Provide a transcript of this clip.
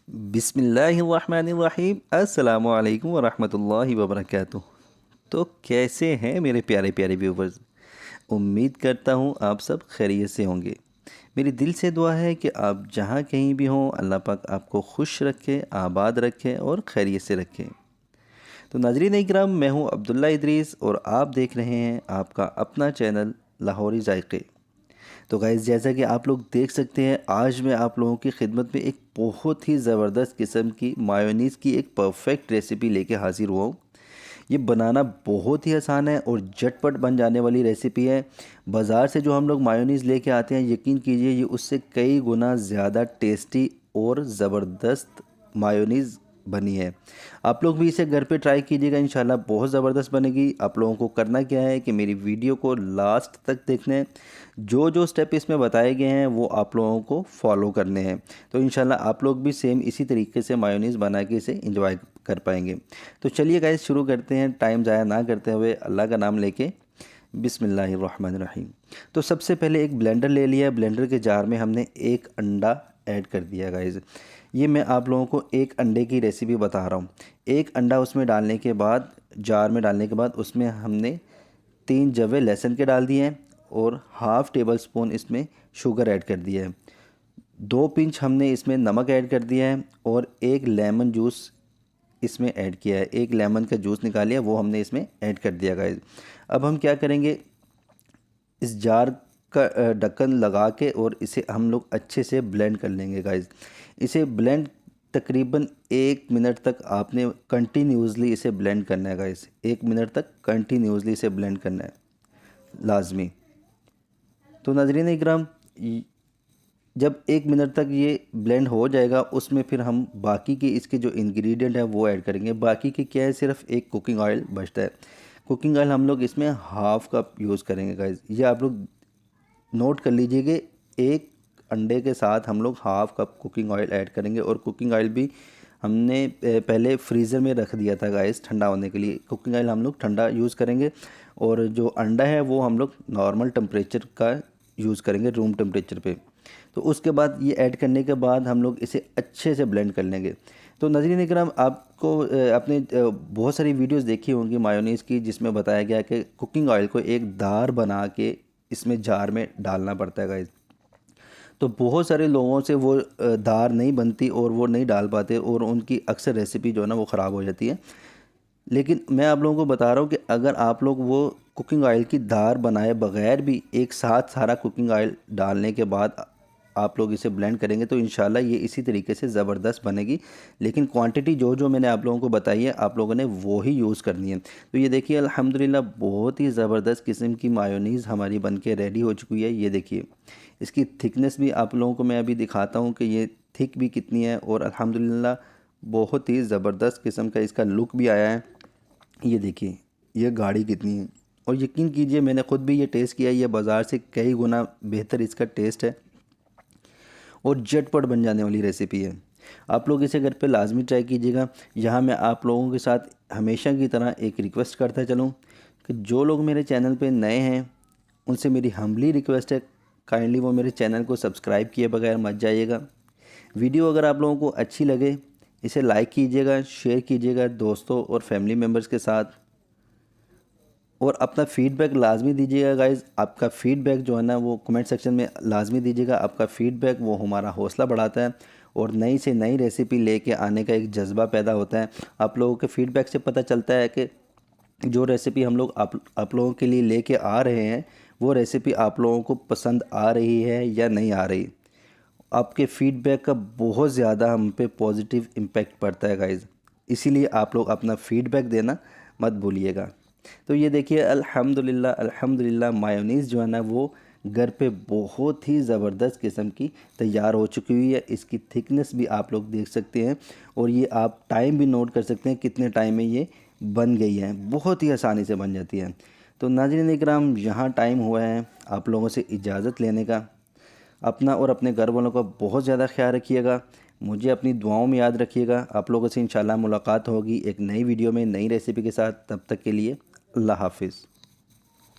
बिस्मिल्लाहिर्रहमानिर्रहीम अस्सलामु अलैकुम वरहमतुल्लाहि वबरकातुह। तो कैसे हैं मेरे प्यारे प्यारे व्यूवर्स। उम्मीद करता हूँ आप सब खैरियत से होंगे। मेरी दिल से दुआ है कि आप जहाँ कहीं भी हों अल्लाह पाक आपको खुश रखे, आबाद रखे और खैरियत से रखे। तो नाज़रीन इकराम, मैं हूँ अब्दुल्ला इदरीस और आप देख रहे हैं आपका अपना चैनल लाहौरी जायके। तो गाइज़, जैसा कि आप लोग देख सकते हैं, आज मैं आप लोगों की खिदमत में एक बहुत ही ज़बरदस्त किस्म की मायोनीज़ की एक परफेक्ट रेसिपी लेके हाज़िर हुआ हूँ। ये बनाना बहुत ही आसान है और झटपट बन जाने वाली रेसिपी है। बाज़ार से जो हम लोग मायोनीज़ लेके आते हैं, यकीन कीजिए ये उससे कई गुना ज़्यादा टेस्टी और ज़बरदस्त मायोनीज़ बनी है। आप लोग भी इसे घर पे ट्राई कीजिएगा, इंशाल्लाह बहुत ज़बरदस्त बनेगी। आप लोगों को करना क्या है कि मेरी वीडियो को लास्ट तक देखना है। जो जो स्टेप इसमें बताए गए हैं वो आप लोगों को फॉलो करने हैं। तो इंशाल्लाह आप लोग भी सेम इसी तरीके से मायोनीज़ बना के इसे इंजॉय कर पाएंगे। तो चलिए गाइस, शुरू करते हैं टाइम ज़ाया ना करते हुए, अल्लाह का नाम लेके। बिस्मिल्लाहिर्रहमानिर्रहीम। तो सबसे पहले एक ब्लेंडर ले लिया। ब्लेंडर के जार में हमने एक अंडा ऐड कर दिया गाइस। ये मैं आप लोगों को एक अंडे की रेसिपी बता रहा हूँ। एक अंडा उसमें डालने के बाद, जार में डालने के बाद, उसमें हमने 3 जवे लहसुन के डाल दिए हैं और हाफ़ टेबल स्पून इसमें शुगर ऐड कर दिया है। 2 पिंच हमने इसमें नमक ऐड कर दिया है और एक लेमन जूस इसमें ऐड किया है। एक लेमन का जूस निकालिए, वो हमने इसमें ऐड कर दिया गाइस। अब हम क्या करेंगे, इस जार का ढक्कन लगा के और इसे हम लोग अच्छे से ब्लेंड कर लेंगे गाइस। इसे ब्लेंड तकरीबन 1 मिनट तक आपने कंटिन्यूसली इसे ब्लेंड करना है गाइस। 1 मिनट तक कंटिन्यूसली इसे ब्लेंड करना है लाजमी। तो नाज़रीन इकराम, जब 1 मिनट तक ये ब्लेंड हो जाएगा, उसमें फिर हम बाकी के इसके जो इंग्रेडिएंट है वो ऐड करेंगे। बाकी के क्या है, सिर्फ एक कुकिंग ऑयल बचता है। कुकिंग ऑयल हम लोग इसमें हाफ़ कप यूज़ करेंगे गाइस। ये आप लोग नोट कर लीजिएगा। एक अंडे के साथ हम लोग half cup cooking oil add करेंगे और कुकिंग ऑयल भी हमने पहले फ्रीज़र में रख दिया था गाइस ठंडा होने के लिए। कुकिंग ऑयल हम लोग ठंडा यूज़ करेंगे और जो अंडा है वो हम लोग नॉर्मल टेम्परेचर का यूज़ करेंगे, रूम टेम्परेचर पे। तो उसके बाद ये ऐड करने के बाद हम लोग इसे अच्छे से ब्लेंड कर लेंगे। तो नाज़रीन इकराम, आपको आपने बहुत सारी वीडियोस देखी होंगी मायोनीज़ की, जिसमें बताया गया कि कुकिंग ऑयल को एक दार बना के इसमें जार में डालना पड़ता है गाइस। तो बहुत सारे लोगों से वो दार नहीं बनती और वो नहीं डाल पाते और उनकी अक्सर रेसिपी जो है ना वो ख़राब हो जाती है। लेकिन मैं आप लोगों को बता रहा हूँ कि अगर आप लोग वो कुकिंग ऑयल की दार बनाए बगैर भी एक साथ सारा कुकिंग ऑयल डालने के बाद आप लोग इसे ब्लेंड करेंगे तो इंशाल्लाह ये इसी तरीके से ज़बरदस्त बनेगी। लेकिन क्वांटिटी जो जो मैंने आप लोगों को बताई है, आप लोगों ने वो ही यूज़ करनी है। तो ये देखिए, अल्हम्दुलिल्लाह बहुत ही ज़बरदस्त किस्म की मायोनीज़ हमारी बन के रेडी हो चुकी है। ये देखिए, इसकी थिकनेस भी आप लोगों को मैं अभी दिखाता हूँ कि ये थिक भी कितनी है और अल्हम्दुलिल्लाह बहुत ही ज़बरदस्त किस्म का इसका लुक भी आया है। ये देखिए, ये गाढ़ी कितनी है और यकीन कीजिए मैंने ख़ुद भी ये टेस्ट किया है, ये बाज़ार से कई गुना बेहतर इसका टेस्ट है और झटपट बन जाने वाली रेसिपी है। आप लोग इसे घर पे लाजमी ट्राई कीजिएगा। यहाँ मैं आप लोगों के साथ हमेशा की तरह एक रिक्वेस्ट करता चलूँ कि जो लोग मेरे चैनल पे नए हैं उनसे मेरी हम्बली रिक्वेस्ट है, काइंडली वो मेरे चैनल को सब्सक्राइब किए बगैर मत जाइएगा। वीडियो अगर आप लोगों को अच्छी लगे, इसे लाइक कीजिएगा, शेयर कीजिएगा दोस्तों और फैमिली मेम्बर्स के साथ और अपना फ़ीडबैक लाज़मी दीजिएगा गाइज़। आपका फ़ीडबैक जो है ना वो कमेंट सेक्शन में लाज़मी दीजिएगा। आपका फ़ीडबैक वो हमारा हौसला बढ़ाता है और नई से नई रेसिपी लेके आने का एक जज़्बा पैदा होता है। आप लोगों के फ़ीडबैक से पता चलता है कि जो रेसिपी हम लोग आप लोगों के लिए लेके आ रहे हैं वो रेसिपी आप लोगों को पसंद आ रही है या नहीं आ रही। आपके फ़ीडबैक का बहुत ज़्यादा हम पे पॉजिटिव इम्पैक्ट पड़ता है गाइज़। इसीलिए आप लोग अपना फ़ीडबैक देना मत भूलिएगा। तो ये देखिए, अल्हम्दुलिल्लाह अल्हम्दुलिल्लाह मायोनीज़ जो है ना वो घर पे बहुत ही ज़बरदस्त किस्म की तैयार हो चुकी हुई है। इसकी थिकनेस भी आप लोग देख सकते हैं और ये आप टाइम भी नोट कर सकते हैं कितने टाइम में ये बन गई है। बहुत ही आसानी से बन जाती है। तो नाज़रीन इकराम, यहाँ टाइम हुआ है आप लोगों से इजाज़त लेने का। अपना और अपने घर वालों का बहुत ज़्यादा ख्याल रखिएगा। मुझे अपनी दुआओं में याद रखिएगा। आप लोगों से इंशाल्लाह मुलाकात होगी एक नई वीडियो में नई रेसिपी के साथ। तब तक के लिए अल्लाह हाफ़िज़।